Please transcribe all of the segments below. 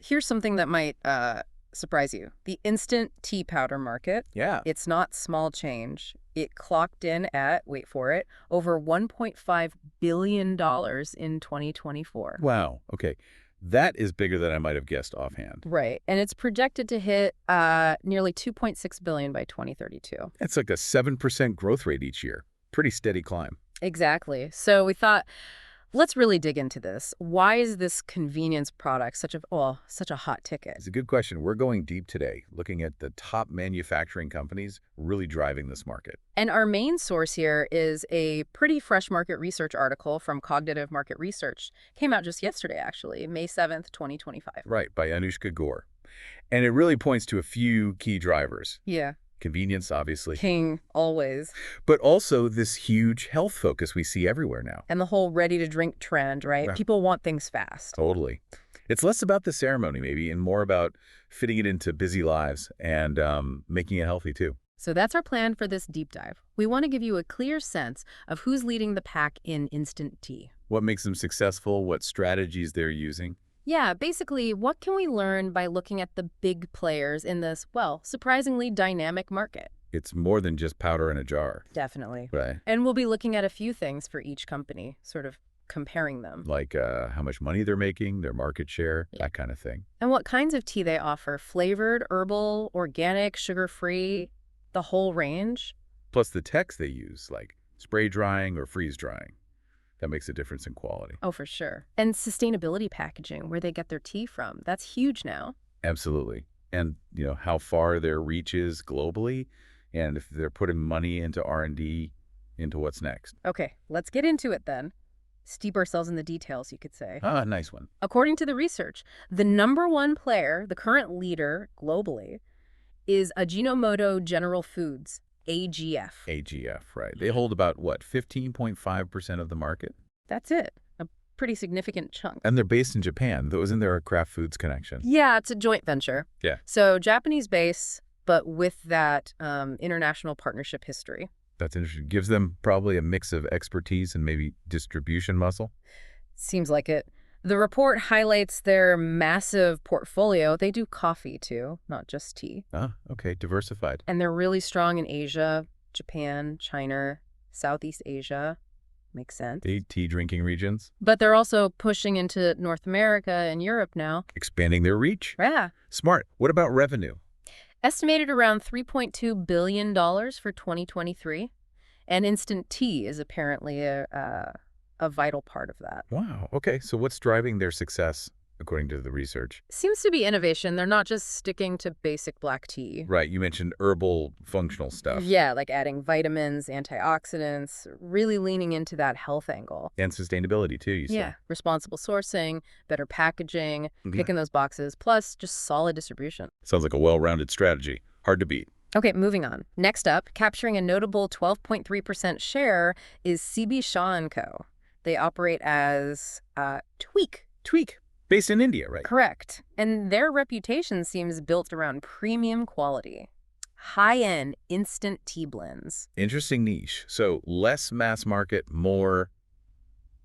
Here's something that might surprise you. The instant tea powder market, Yeah. it's not small change. It clocked in at, wait for it, over $1.5 billion in 2024. Wow. Okay. That is bigger than I might have guessed offhand. Right. And it's projected to hit nearly $2.6 billion by 2032. That's like a 7% growth rate each year. Pretty steady climb. Exactly. So we thought, let's really dig into this. Why is this convenience product such a hot ticket? It's a good question. We're going deep today, looking at the top manufacturing companies really driving this market. And our main source here is a pretty fresh market research article from Cognitive Market Research. Came out just yesterday, actually, May 7th, 2025. Right, by Anushka Gore. And it really points to a few key drivers. Yeah. Convenience, obviously. King, always. But also this huge health focus we see everywhere now. And the whole ready-to-drink trend, right? Yeah. People want things fast. Totally. It's less about the ceremony, maybe, and more about fitting it into busy lives and making it healthy, too. So that's our plan for this deep dive. We want to give you a clear sense of who's leading the pack in instant tea. What makes them successful, what strategies they're using. Yeah, basically, what can we learn by looking at the big players in this, well, surprisingly dynamic market? It's more than just powder in a jar. Definitely. Right. And we'll be looking at a few things for each company, sort of comparing them. Like how much money they're making, their market share, that kind of thing. And what kinds of tea they offer, flavored, herbal, organic, sugar-free, the whole range. Plus the techs they use, like spray drying or freeze drying. That makes a difference in quality. Oh, for sure. And sustainability packaging, where they get their tea from. That's huge now. Absolutely. And, how far their reach is globally, and if they're putting money into R&D, into what's next. Okay, let's get into it then. Steep ourselves in the details, you could say. Ah, nice one. According to the research, the #1 player, the current leader globally, is Ajinomoto General Foods, AGF. AGF, right. They hold about, 15.5% of the market? That's it. A pretty significant chunk. And they're based in Japan. Isn't there a craft foods connection? Yeah, it's a joint venture. Yeah. So Japanese base, but with that international partnership history. That's interesting. Gives them probably a mix of expertise and maybe distribution muscle. Seems like it. The report highlights their massive portfolio. They do coffee, too, not just tea. Ah, okay. Diversified. And they're really strong in Asia, Japan, China, Southeast Asia. Makes sense. The tea drinking regions. But they're also pushing into North America and Europe now. Expanding their reach. Yeah. Smart. What about revenue? Estimated around $3.2 billion for 2023. And instant tea is apparently a vital part of that. Wow. Okay. So what's driving their success, according to the research? Seems to be innovation. They're not just sticking to basic black tea. Right. You mentioned herbal functional stuff. Yeah, like adding vitamins, antioxidants, really leaning into that health angle. And sustainability, too, you said. Yeah, responsible sourcing, better packaging, Mhm. picking those boxes, plus just solid distribution. Sounds like a well-rounded strategy. Hard to beat. Okay, moving on. Next up, capturing a notable 12.3% share is CB Shaw & Co. They operate as Tweak. Tweak. Based in India, right? Correct. And their reputation seems built around premium quality. High-end instant tea blends. Interesting niche. So less mass market, more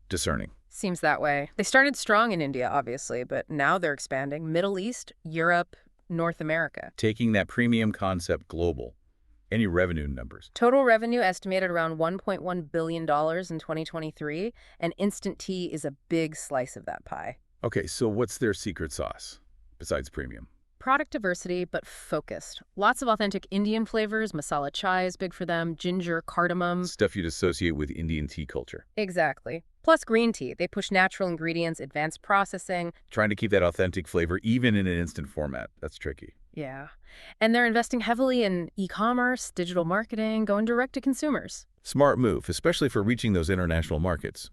discerning. Seems that way. They started strong in India, obviously, but now they're expanding. Middle East, Europe, North America. Taking that premium concept global. Any revenue numbers? Total revenue estimated around $1.1 billion in 2023, and instant tea is a big slice of that pie. Okay, so what's their secret sauce besides premium? Product diversity, but focused. Lots of authentic Indian flavors. Masala chai is big for them. Ginger, cardamom. Stuff you'd associate with Indian tea culture. Exactly. Plus green tea. They push natural ingredients, advanced processing. Trying to keep that authentic flavor even in an instant format. That's tricky. Yeah. And they're investing heavily in e-commerce, digital marketing, going direct to consumers. Smart move, especially for reaching those international markets.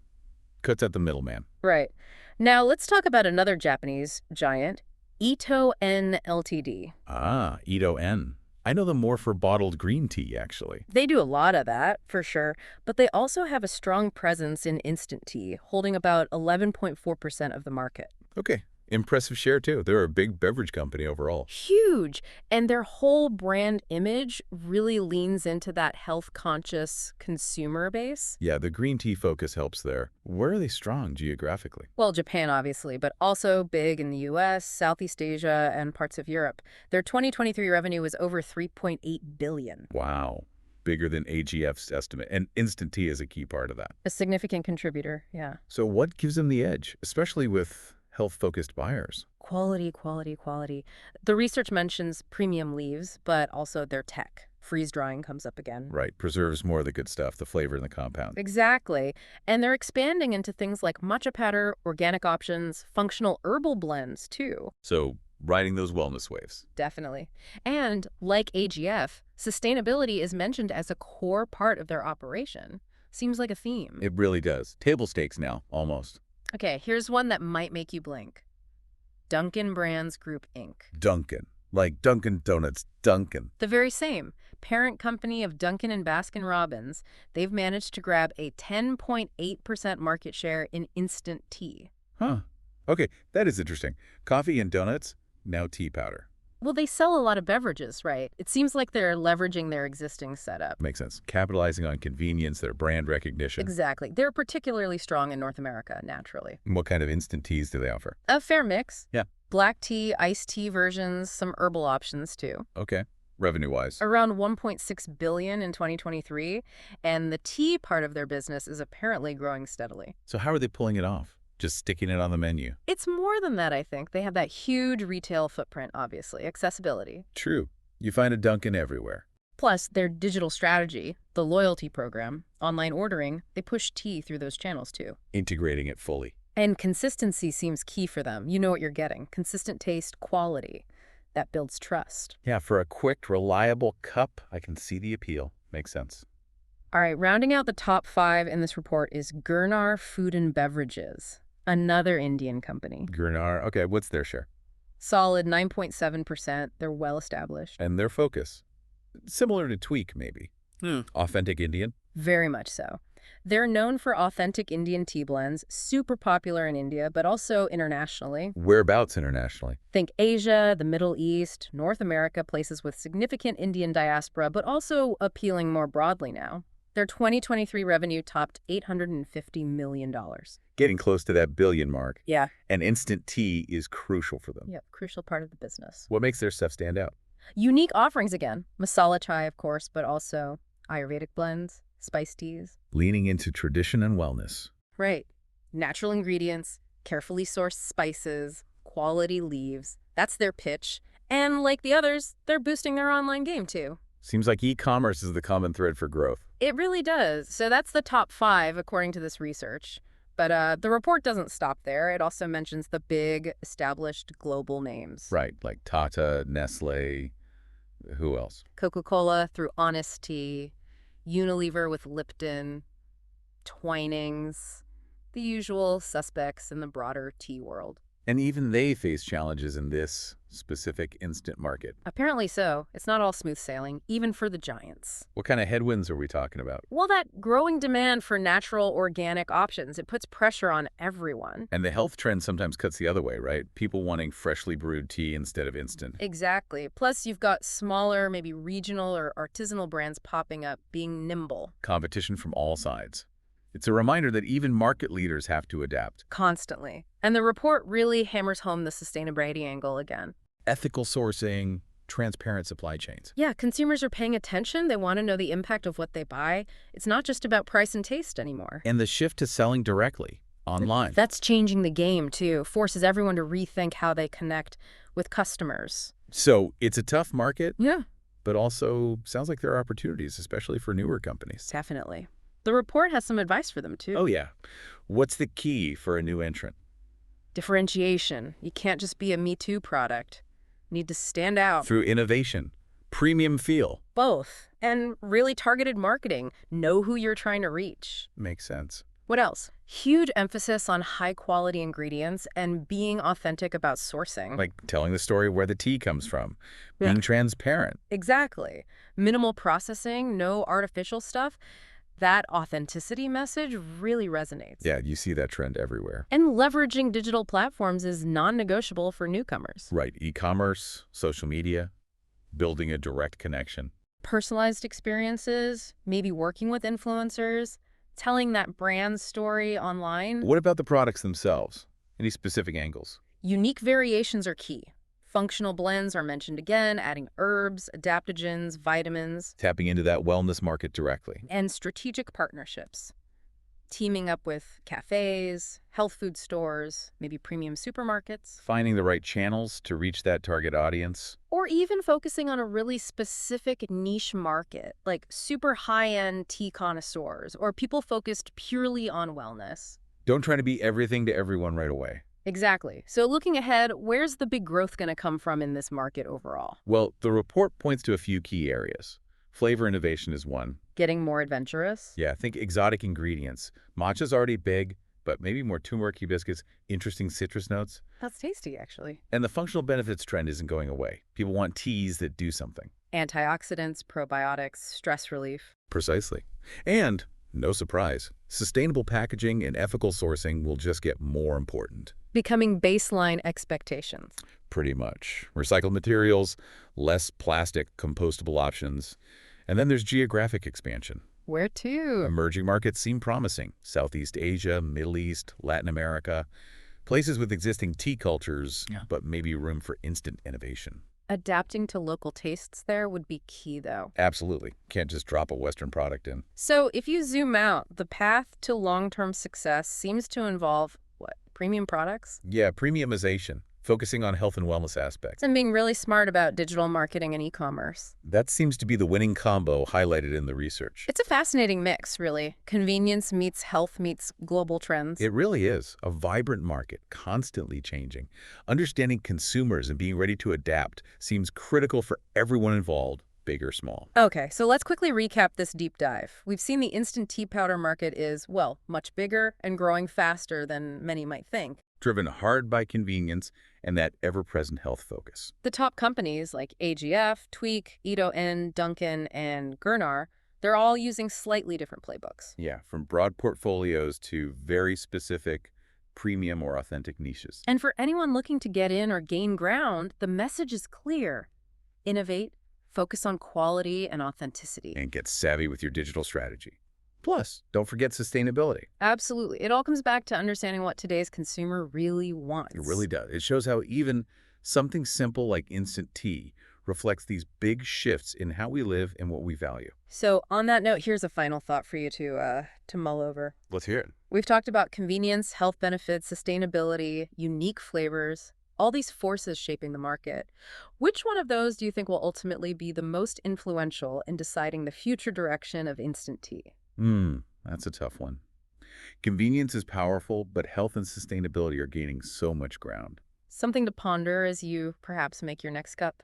Cuts out the middleman. Right. Now let's talk about another Japanese giant, Ito En Ltd. Ah, Ito En. I know them more for bottled green tea, actually. They do a lot of that, for sure, but they also have a strong presence in instant tea, holding about 11.4% of the market. Okay, Impressive share, too. They're a big beverage company overall. Huge. And their whole brand image really leans into that health-conscious consumer base. Yeah, the green tea focus helps there. Where are they strong geographically? Well, Japan, obviously, but also big in the US, Southeast Asia, and parts of Europe. Their 2023 revenue was over $3.8 billion. Wow. Bigger than AGF's estimate. And instant tea is a key part of that. A significant contributor, yeah. So what gives them the edge, especially with health-focused buyers? Quality, quality, quality. The research mentions premium leaves, but also their tech. Freeze drying comes up again. Right, preserves more of the good stuff, the flavor and the compound. Exactly. And they're expanding into things like matcha powder, organic options, functional herbal blends, too. So riding those wellness waves. Definitely. And like AGF, sustainability is mentioned as a core part of their operation. Seems like a theme. It really does. Table stakes now, almost. Okay, here's one that might make you blink. Dunkin Brands Group, Inc. Dunkin'. Like Dunkin' Donuts, Dunkin'. The very same. Parent company of Dunkin' and Baskin-Robbins, they've managed to grab a 10.8% market share in instant tea. Huh. Okay, that is interesting. Coffee and donuts, now tea powder. Well, they sell a lot of beverages, right? It seems like they're leveraging their existing setup. Makes sense. Capitalizing on convenience, their brand recognition. Exactly. They're particularly strong in North America, naturally. What kind of instant teas do they offer? A fair mix. Yeah. Black tea, iced tea versions, some herbal options, too. Okay. Revenue-wise. Around $1.6 billion in 2023, and the tea part of their business is apparently growing steadily. So how are they pulling it off? Just sticking it on the menu? It's more than that, I think. They have that huge retail footprint, obviously. Accessibility. True. You find a Dunkin' everywhere. Plus, their digital strategy, the loyalty program, online ordering, they push tea through those channels, too. Integrating it fully. And consistency seems key for them. You know what you're getting. Consistent taste, quality. That builds trust. Yeah, for a quick, reliable cup, I can see the appeal. Makes sense. All right, rounding out the top 5 in this report is Girnar Food Beverages, another Indian company. Girnar, okay, what's their share? Solid 9.7%. They're well established. And their focus? Similar to Tweak, maybe. Authentic Indian? Very much so. They're known for authentic Indian tea blends, super popular in India, but also internationally. Whereabouts internationally? Think Asia, the Middle East, North America, places with significant Indian diaspora, but also appealing more broadly now. Their 2023 revenue topped $850 million. Getting close to that billion mark. Yeah. And instant tea is crucial for them. Yep, crucial part of the business. What makes their stuff stand out? Unique offerings again. Masala chai, of course, but also Ayurvedic blends, spice teas. Leaning into tradition and wellness. Right. Natural ingredients, carefully sourced spices, quality leaves. That's their pitch. And like the others, they're boosting their online game too. Seems like e-commerce is the common thread for growth. It really does. So that's the top 5 according to this research. But the report doesn't stop there. It also mentions the big, established global names. Right, like Tata, Nestle, who else? Coca-Cola through Honest Tea, Unilever with Lipton, Twinings, the usual suspects in the broader tea world. And even they face challenges in this specific instant market. Apparently so. It's not all smooth sailing, even for the giants. What kind of headwinds are we talking about? Well, that growing demand for natural, organic options, it puts pressure on everyone. And the health trend sometimes cuts the other way, right? People wanting freshly brewed tea instead of instant. Exactly. Plus, you've got smaller, maybe regional or artisanal brands popping up, being nimble. Competition from all sides. It's a reminder that even market leaders have to adapt. Constantly. And the report really hammers home the sustainability angle again. Ethical sourcing, transparent supply chains. Yeah, consumers are paying attention. They want to know the impact of what they buy. It's not just about price and taste anymore. And the shift to selling directly, online. That's changing the game, too. Forces everyone to rethink how they connect with customers. So it's a tough market, Yeah. but also sounds like there are opportunities, especially for newer companies. Definitely. The report has some advice for them, too. Oh, yeah. What's the key for a new entrant? Differentiation. You can't just be a Me Too product. Need to stand out. Through innovation, premium feel. Both. And really targeted marketing. Know who you're trying to reach. Makes sense. What else? Huge emphasis on high-quality ingredients and being authentic about sourcing. Like telling the story where the tea comes from, Yeah. being transparent. Exactly. Minimal processing, no artificial stuff. That authenticity message really resonates. Yeah, you see that trend everywhere. And leveraging digital platforms is non-negotiable for newcomers. Right, e-commerce, social media, building a direct connection. Personalized experiences, maybe working with influencers, telling that brand story online. What about the products themselves? Any specific angles? Unique variations are key. Functional blends are mentioned again, adding herbs, adaptogens, vitamins, Tapping into that wellness market directly. and strategic partnerships. Teaming up with cafes, health food stores, maybe premium supermarkets, Finding the right channels to reach that target audience. or even focusing on a really specific niche market, like super high-end tea connoisseurs or people focused purely on wellness. Don't try to be everything to everyone right away. Exactly. So looking ahead, where's the big growth going to come from in this market overall? Well, the report points to a few key areas. Flavor innovation is one. Getting more adventurous? Yeah, think exotic ingredients. Matcha's already big, but maybe more turmeric biscuits, interesting citrus notes. That's tasty, actually. And the functional benefits trend isn't going away. People want teas that do something. Antioxidants, probiotics, stress relief. Precisely. And, no surprise, sustainable packaging and ethical sourcing will just get more important. Becoming baseline expectations. Pretty much. Recycled materials, less plastic, compostable options. And then there's geographic expansion. Where to? Emerging markets seem promising. Southeast Asia, Middle East, Latin America. Places with existing tea cultures, but maybe room for instant innovation. Adapting to local tastes there would be key, though. Absolutely. Can't just drop a Western product in. So if you zoom out, the path to long-term success seems to involve, what, premium products? Yeah, premiumization. Focusing on health and wellness aspects. And being really smart about digital marketing and e-commerce. That seems to be the winning combo highlighted in the research. It's a fascinating mix, really. Convenience meets health meets global trends. It really is. A vibrant market, constantly changing. Understanding consumers and being ready to adapt seems critical for everyone involved, big or small. Okay, so let's quickly recap this deep dive. We've seen the instant tea powder market is, well, much bigger and growing faster than many might think. Driven hard by convenience and that ever-present health focus. The top companies like AGF, Tweak, Edo-N, Dunkin, and Girnar, they're all using slightly different playbooks. Yeah, from broad portfolios to very specific premium or authentic niches. And for anyone looking to get in or gain ground, the message is clear. Innovate, focus on quality and authenticity. And get savvy with your digital strategy. Plus, don't forget sustainability. Absolutely. It all comes back to understanding what today's consumer really wants. It really does. It shows how even something simple like instant tea reflects these big shifts in how we live and what we value. So on that note, here's a final thought for you to mull over. Let's hear it. We've talked about convenience, health benefits, sustainability, unique flavors, all these forces shaping the market. Which one of those do you think will ultimately be the most influential in deciding the future direction of instant tea? That's a tough one. Convenience is powerful, but health and sustainability are gaining so much ground. Something to ponder as you perhaps make your next cup.